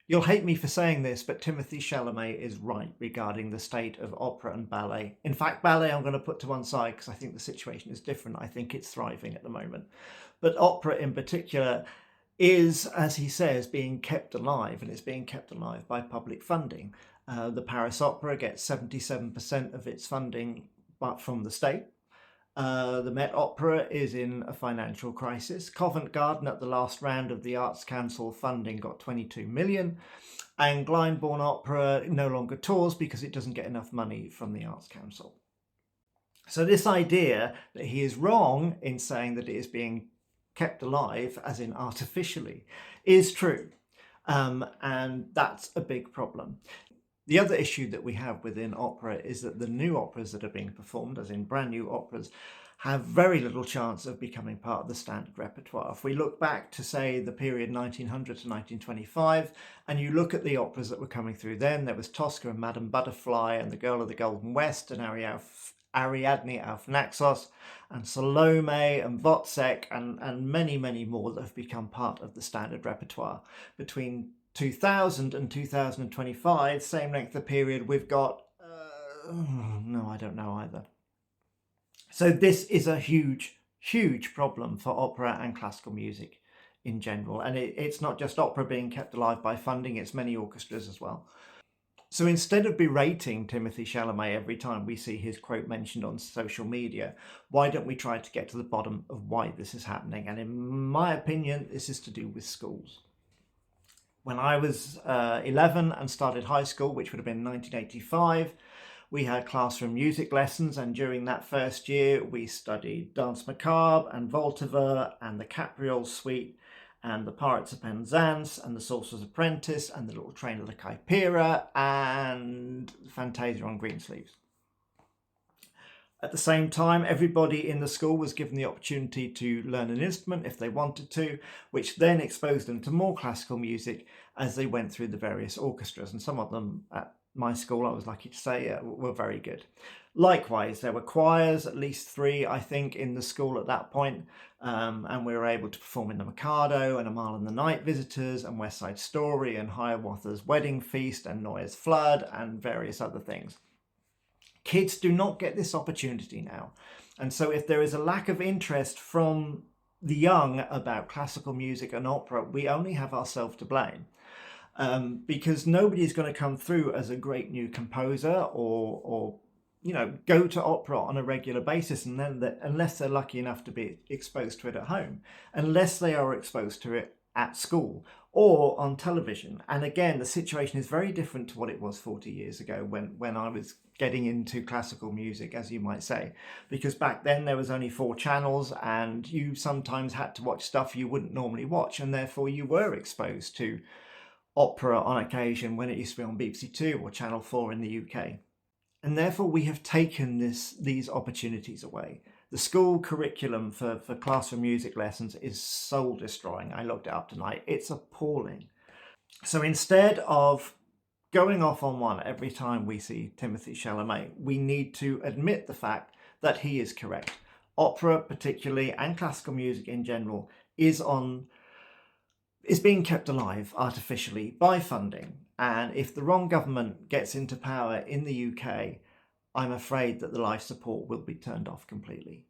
You'll hate me for saying this, but Timothee Chalamet is right regarding the state of opera and ballet. In fact, ballet I'm going to put to one side because I think the situation is different. I think it's thriving at the moment. But opera in particular is, as he says, being kept alive, and it's being kept alive by public funding. The Paris Opera gets 77% of its funding from the state. The Met Opera is in a financial crisis. Covent Garden at the last round of the Arts Council funding got 22 million, and Glyndebourne Opera no longer tours because it doesn't get enough money from the Arts Council. So this idea that he is wrong in saying that it is being kept alive, as in artificially, is true. And that's a big problem. The other issue that we have within opera is that the new operas that are being performed, as in brand new operas, have very little chance of becoming part of the standard repertoire. If we look back to, say, the period 1900 to 1925, and you look at the operas that were coming through then, there was Tosca and Madame Butterfly and The Girl of the Golden West and Ariadne auf Naxos and Salome and Wozzeck and many, many more that have become part of the standard repertoire. Between 2000 and 2025, same length of period, we've got, no, I don't know either. So this is a huge, huge problem for opera and classical music in general. And it's not just opera being kept alive by funding, it's many orchestras as well. So instead of berating Timothee Chalamet every time we see his quote mentioned on social media, why don't we try to get to the bottom of why this is happening? And in my opinion, this is to do with schools. When I was 11 and started high school, which would have been 1985, we had classroom music lessons, and during that first year we studied Danse Macabre and Voltaire and the Capriole Suite and the Pirates of Penzance and the Sorcerer's Apprentice and the Little Train of the Caipira and Fantasia on Greensleeves. At the same time, everybody in the school was given the opportunity to learn an instrument if they wanted to, which then exposed them to more classical music as they went through the various orchestras. And some of them at my school, I was lucky to say, were very good. Likewise, there were choirs, at least 3, I think, in the school at that point, and we were able to perform in the Mikado and A Mile in the Night Visitors and West Side Story and Hiawatha's Wedding Feast and Neuer's Flood and various other things. Kids do not get this opportunity now. And so if there is a lack of interest from the young about classical music and opera, we only have ourselves to blame. Because nobody's going to come through as a great new composer or go to opera on a regular basis, and then unless they're lucky enough to be exposed to it at home, unless they are exposed to it at school or on television. And again, the situation is very different to what it was 40 years ago when I was getting into classical music, as you might say, because back then there was only 4 channels and you sometimes had to watch stuff you wouldn't normally watch, and therefore you were exposed to opera on occasion when it used to be on BBC 2 or Channel 4 in the UK. And therefore we have taken these opportunities away. The school curriculum for classroom music lessons is soul destroying. I looked it up tonight. It's appalling. So instead of going off on one every time we see Timothee Chalamet, we need to admit the fact that he is correct. Opera particularly, and classical music in general, is being kept alive artificially by funding. And if the wrong government gets into power in the UK, I'm afraid that the life support will be turned off completely.